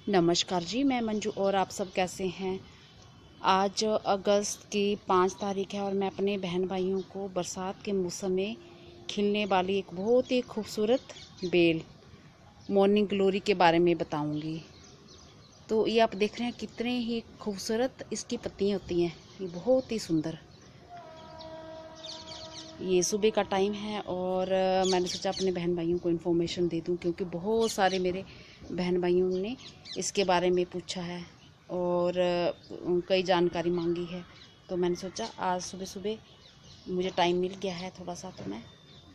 नमस्कार जी, मैं मंजू और आप सब कैसे हैं। आज अगस्त की 5 तारीख है और मैं अपने बहन भाइयों को बरसात के मौसम में खिलने वाली एक बहुत ही खूबसूरत बेल मॉर्निंग ग्लोरी के बारे में बताऊंगी। तो ये आप देख रहे हैं कितने ही खूबसूरत इसकी पत्तियां होती हैं, ये बहुत ही सुंदर। ये सुबह का टाइम है और मैंने सोचा अपने बहन भाइयों को इन्फॉर्मेशन दे दूं, क्योंकि बहुत सारे मेरे बहन भाइयों ने इसके बारे में पूछा है और कई जानकारी मांगी है। तो मैंने सोचा आज सुबह सुबह मुझे टाइम मिल गया है थोड़ा सा, तो मैं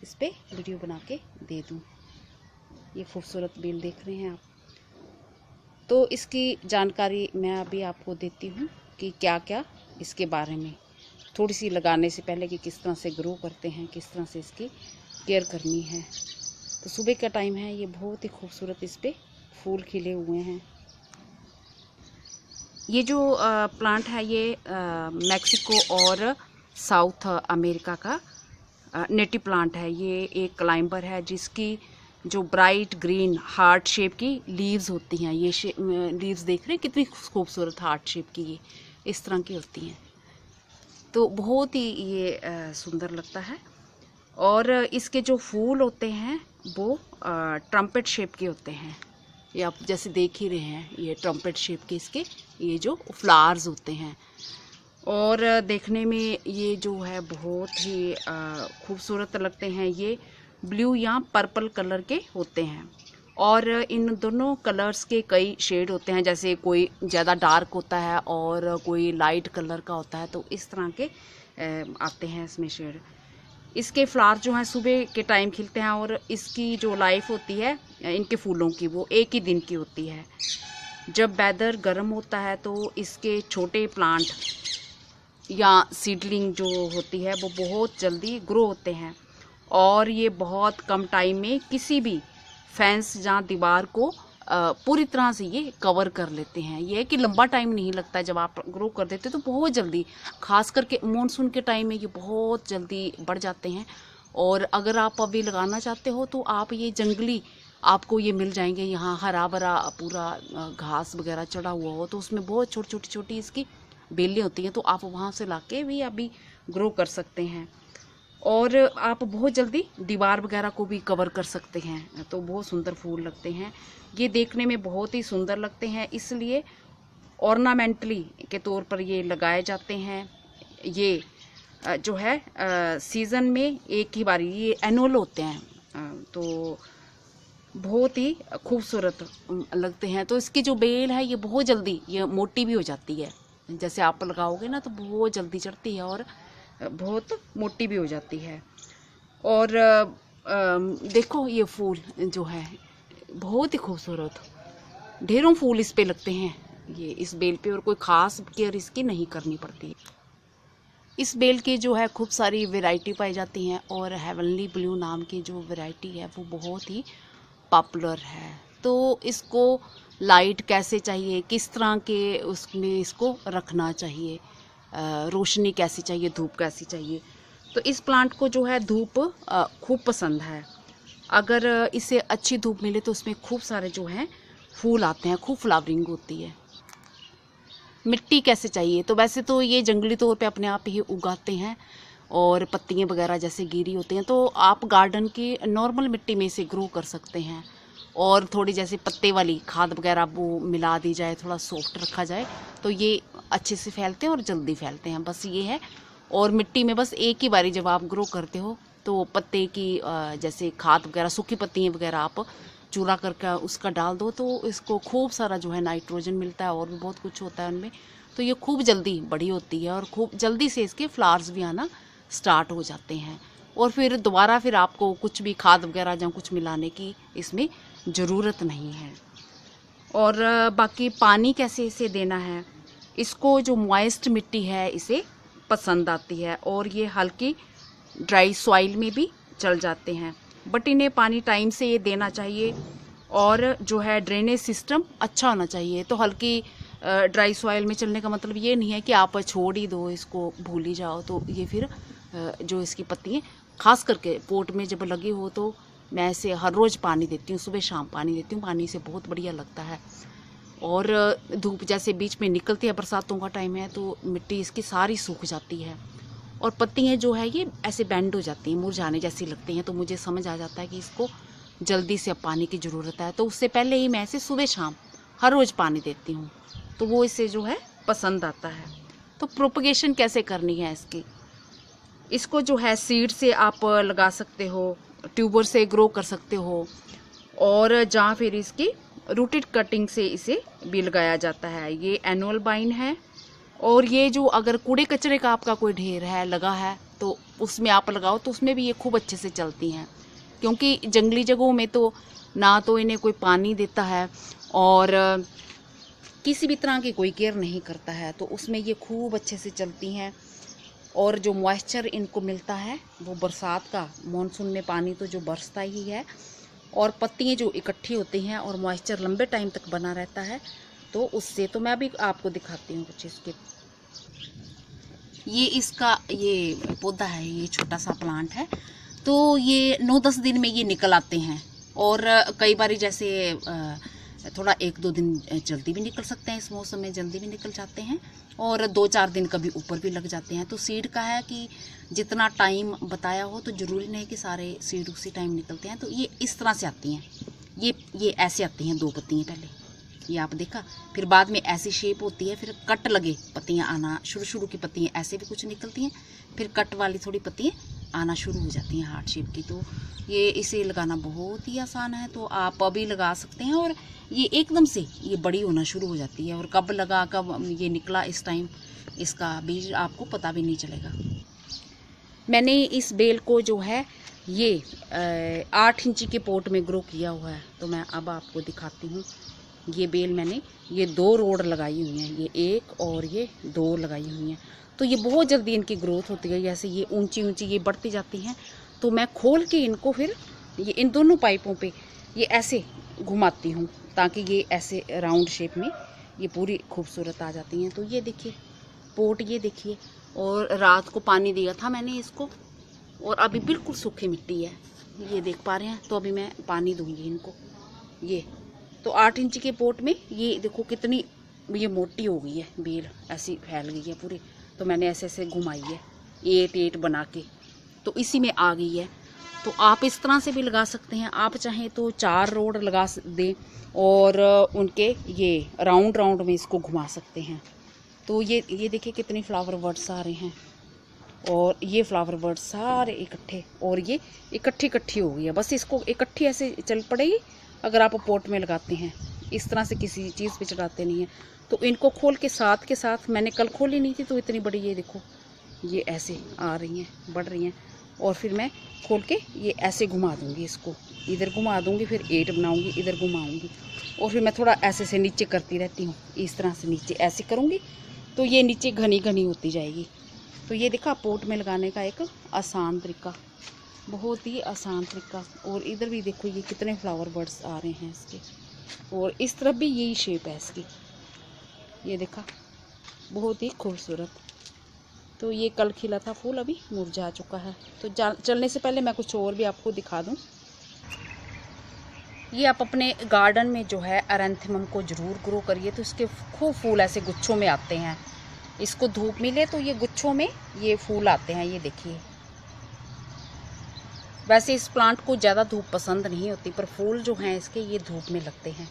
इस पर वीडियो बना के दे दूं। ये खूबसूरत बेल देख रहे हैं आप। तो इसकी जानकारी मैं अभी आपको देती हूँ कि क्या क्या इसके बारे में, थोड़ी सी लगाने से पहले कि किस तरह से ग्रो करते हैं, किस तरह से इसकी केयर करनी है। तो सुबह का टाइम है, ये बहुत ही खूबसूरत इस पे फूल खिले हुए हैं। ये जो प्लांट है ये मैक्सिको और साउथ अमेरिका का नेटिव प्लांट है। ये एक क्लाइंबर है जिसकी जो ब्राइट ग्रीन हार्ट शेप की लीव्स होती हैं। ये लीव्स देख रहे हैं कितनी खूबसूरत हार्ट शेप की, ये इस तरह की होती हैं। तो बहुत ही ये सुंदर लगता है। और इसके जो फूल होते हैं वो ट्रम्पेट शेप के होते हैं। ये आप जैसे देख ही रहे हैं, ये ट्रम्पेट शेप के इसके ये जो फ्लावर्स होते हैं। और देखने में ये जो है बहुत ही खूबसूरत लगते हैं। ये ब्लू या पर्पल कलर के होते हैं और इन दोनों कलर्स के कई शेड होते हैं। जैसे कोई ज़्यादा डार्क होता है और कोई लाइट कलर का होता है, तो इस तरह के आते हैं इसमें शेड। इसके फ्लावर जो हैं सुबह के टाइम खिलते हैं और इसकी जो लाइफ होती है इनके फूलों की वो एक ही दिन की होती है। जब वेदर गर्म होता है तो इसके छोटे प्लांट या सीडलिंग जो होती है वो बहुत जल्दी ग्रो होते हैं और ये बहुत कम टाइम में किसी भी फेंस या दीवार को पूरी तरह से ये कवर कर लेते हैं। ये है कि लंबा टाइम नहीं लगता है जब आप ग्रो कर देते तो बहुत जल्दी, खास करके मानसून के टाइम में ये बहुत जल्दी बढ़ जाते हैं। और अगर आप अभी लगाना चाहते हो तो आप ये जंगली आपको ये मिल जाएंगे, यहाँ हरा भरा पूरा घास वगैरह चढ़ा हुआ हो तो उसमें बहुत छोटी छोटी इसकी बेलें होती हैं, तो आप वहाँ से लाके भी अभी ग्रो कर सकते हैं। और आप बहुत जल्दी दीवार वगैरह को भी कवर कर सकते हैं। तो बहुत सुंदर फूल लगते हैं, ये देखने में बहुत ही सुंदर लगते हैं, इसलिए ऑर्नामेंटली के तौर पर ये लगाए जाते हैं। ये जो है सीज़न में एक ही बारी, ये एनुअल होते हैं, तो बहुत ही खूबसूरत लगते हैं। तो इसकी जो बेल है ये बहुत जल्दी ये मोटी भी हो जाती है। जैसे आप लगाओगे ना तो बहुत जल्दी चढ़ती है और बहुत मोटी भी हो जाती है। और देखो ये फूल जो है बहुत ही खूबसूरत, ढेरों फूल इस पे लगते हैं ये इस बेल पे, और कोई ख़ास केयर इसकी नहीं करनी पड़ती। इस बेल की जो है खूब सारी वैरायटी पाई जाती हैं और हेवनली ब्लू नाम की जो वैरायटी है वो बहुत ही पॉपुलर है। तो इसको लाइट कैसे चाहिए, किस तरह के उसमें इसको रखना चाहिए, रोशनी कैसी चाहिए, धूप कैसी चाहिए, तो इस प्लांट को जो है धूप खूब पसंद है। अगर इसे अच्छी धूप मिले तो उसमें खूब सारे जो हैं फूल आते हैं, खूब फ्लावरिंग होती है। मिट्टी कैसे चाहिए, तो वैसे तो ये जंगली तौर पे अपने आप ही उगाते हैं और पत्तियां वगैरह जैसे गिरी होती हैं, तो आप गार्डन की नॉर्मल मिट्टी में इसे ग्रो कर सकते हैं। और थोड़ी जैसे पत्ते वाली खाद वगैरह वो मिला दी जाए, थोड़ा सॉफ्ट रखा जाए तो ये अच्छे से फैलते हैं और जल्दी फैलते हैं, बस ये है। और मिट्टी में बस एक ही बारी जब आप ग्रो करते हो तो पत्ते की जैसे खाद वगैरह, सूखी पत्तियाँ वगैरह आप चूरा करके उसका डाल दो तो इसको खूब सारा जो है नाइट्रोजन मिलता है और भी बहुत कुछ होता है उनमें। तो ये खूब जल्दी बड़ी होती है और खूब जल्दी से इसके फ्लावर्स भी आना स्टार्ट हो जाते हैं। और फिर दोबारा फिर आपको कुछ भी खाद वगैरह या कुछ मिलाने की इसमें ज़रूरत नहीं है। और बाकी पानी कैसे इसे देना है, इसको जो मॉइस्ट मिट्टी है इसे पसंद आती है और ये हल्की ड्राई सॉइल में भी चल जाते हैं, बट इन्हें पानी टाइम से ये देना चाहिए। और जो है ड्रेनेज सिस्टम अच्छा होना चाहिए। तो हल्की ड्राई सॉइल में चलने का मतलब ये नहीं है कि आप छोड़ ही दो, इसको भूल ही जाओ, तो ये फिर जो इसकी पत्तियाँ खास करके पोट में जब लगी हो तो मैं इसे हर रोज़ पानी देती हूँ, सुबह शाम पानी देती हूँ, पानी से बहुत बढ़िया लगता है। और धूप जैसे बीच में निकलती है, बरसातों का टाइम है तो मिट्टी इसकी सारी सूख जाती है और पत्तियाँ जो है ये ऐसे बैंड हो जाती हैं, मुरझाने जैसी लगती हैं। तो मुझे समझ आ जाता है कि इसको जल्दी से अब पानी की ज़रूरत है, तो उससे पहले ही मैं इसे सुबह शाम हर रोज़ पानी देती हूँ, तो वो इसे जो है पसंद आता है। तो प्रोपगेशन कैसे करनी है इसकी, इसको जो है सीड से आप लगा सकते हो, ट्यूबर से ग्रो कर सकते हो, और जहाँ फिर इसकी रूटेड कटिंग से इसे भी लगाया जाता है। ये एनुअल बाइन है, और ये जो अगर कूड़े कचरे का आपका कोई ढेर है लगा है तो उसमें आप लगाओ तो उसमें भी ये खूब अच्छे से चलती हैं, क्योंकि जंगली जगहों में तो ना तो इन्हें कोई पानी देता है और किसी भी तरह की कोई केयर नहीं करता है, तो उसमें ये खूब अच्छे से चलती हैं। और जो मॉइस्चर इनको मिलता है वो बरसात का, मॉनसून में पानी तो जो बरसता ही है, और पत्तियाँ जो इकट्ठी होती हैं और मॉइस्चर लंबे टाइम तक बना रहता है, तो उससे तो मैं अभी आपको दिखाती हूँ कुछ इसके। ये इसका ये पौधा है, ये छोटा सा प्लांट है, तो ये 9-10 दिन में ये निकल आते हैं, और कई बार जैसे थोड़ा 1-2 दिन जल्दी भी निकल सकते हैं, इस मौसम में जल्दी भी निकल जाते हैं, और 2-4 दिन कभी ऊपर भी लग जाते हैं। तो सीड का है कि जितना टाइम बताया हो, तो ज़रूरी नहीं कि सारे सीड उसी टाइम निकलते हैं। तो ये इस तरह से आती हैं, ये ऐसे आती हैं 2 पत्तियाँ पहले, ये आप देखा, फिर बाद में ऐसी शेप होती है, फिर कट लगे पत्तियाँ आना, शुरू की पत्तियाँ ऐसे भी कुछ निकलती हैं, फिर कट वाली थोड़ी पत्तियाँ आना शुरू हो जाती हैं हार्ट शेप की। तो ये इसे लगाना बहुत ही आसान है, तो आप अभी लगा सकते हैं, और ये एकदम से ये बड़ी होना शुरू हो जाती है, और कब लगा कब ये निकला इस टाइम इसका बीज आपको पता भी नहीं चलेगा। मैंने इस बेल को जो है ये 8 इंची के पोट में ग्रो किया हुआ है, तो मैं अब आपको दिखाती हूँ। ये बेल मैंने ये 2 रोड लगाई हुई हैं, ये 1 और ये 2 लगाई हुई हैं, तो ये बहुत जल्दी इनकी ग्रोथ होती है। जैसे ये ऊंची ऊंची ये बढ़ती जाती हैं, तो मैं खोल के इनको फिर ये इन दोनों पाइपों पे ये ऐसे घुमाती हूँ, ताकि ये ऐसे राउंड शेप में ये पूरी खूबसूरत आ जाती हैं। तो ये देखिए पोट, ये देखिए, और रात को पानी दिया था मैंने इसको, और अभी बिल्कुल सूखी मिट्टी है, ये देख पा रहे हैं। तो अभी मैं पानी दूंगी इनको। ये तो 8 इंच के पोट में ये देखो कितनी ये मोटी हो गई है बेल, ऐसी फैल गई है पूरी। तो मैंने ऐसे ऐसे घुमाई है 8 बना के, तो इसी में आ गई है। तो आप इस तरह से भी लगा सकते हैं, आप चाहें तो 4 रोड लगा दें और उनके ये राउंड में इसको घुमा सकते हैं। तो ये देखिए कितने फ्लावर बर्ड्स आ रहे हैं, और ये फ्लावर बर्ड्स सारे इकट्ठे, और ये इकट्ठी हो गई है। बस इसको इकट्ठी ऐसे चल पड़ेगी अगर आप पोट में लगाते हैं, इस तरह से किसी चीज़ पे चढ़ाते नहीं हैं। तो इनको खोल के साथ मैंने कल खोली नहीं थी, तो इतनी बड़ी ये देखो ये ऐसे आ रही हैं, बढ़ रही हैं, और फिर मैं खोल के ये ऐसे घुमा दूँगी, इसको इधर घुमा दूँगी, फिर 8 बनाऊँगी, इधर घुमाऊँगी, और फिर मैं थोड़ा ऐसे से नीचे करती रहती हूँ, इस तरह से नीचे ऐसे करूँगी, तो ये नीचे घनी होती जाएगी। तो ये देखा पोट में लगाने का एक आसान तरीका, बहुत ही आसान तरीका। और इधर भी देखो ये कितने फ्लावर बर्ड्स आ रहे हैं इसके, और इस तरफ भी यही शेप है इसकी, ये देखा, बहुत ही खूबसूरत। तो ये कल खिला था फूल, अभी मुरझा चुका है। तो चलने से पहले मैं कुछ और भी आपको दिखा दूं। ये आप अपने गार्डन में जो है एरेंथेमम को ज़रूर ग्रो करिए, तो इसके खूब फूल ऐसे गुच्छों में आते हैं। इसको धूप मिले तो ये गुच्छों में ये फूल आते हैं, ये देखिए। वैसे इस प्लांट को ज़्यादा धूप पसंद नहीं होती, पर फूल जो हैं इसके ये धूप में लगते हैं,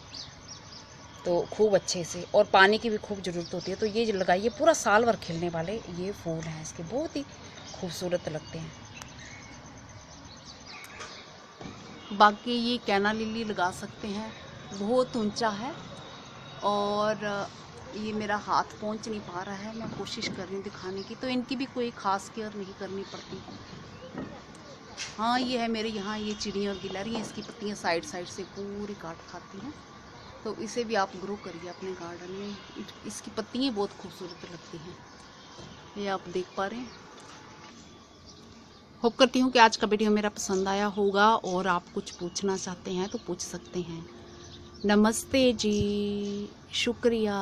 तो खूब अच्छे से, और पानी की भी खूब ज़रूरत होती है। तो ये लगाइए, पूरा साल भर खिलने वाले ये फूल हैं इसके, बहुत ही खूबसूरत लगते हैं। बाकी ये कैना लिली लगा सकते हैं, बहुत ऊंचा है, और ये मेरा हाथ पहुंच नहीं पा रहा है, मैं कोशिश कर रही हूँ दिखाने की। तो इनकी भी कोई ख़ास केयर नहीं करनी पड़ती। हाँ, ये है मेरे यहाँ ये चिड़िया और गिलहरियाँ इसकी पत्तियाँ साइड से पूरी काट खाती हैं, तो इसे भी आप ग्रो करिए अपने गार्डन में। इसकी पत्तियाँ बहुत खूबसूरत लगती हैं, ये आप देख पा रहे हैं। होप करती हूँ कि आज का वीडियो मेरा पसंद आया होगा, और आप कुछ पूछना चाहते हैं तो पूछ सकते हैं। नमस्ते जी, शुक्रिया।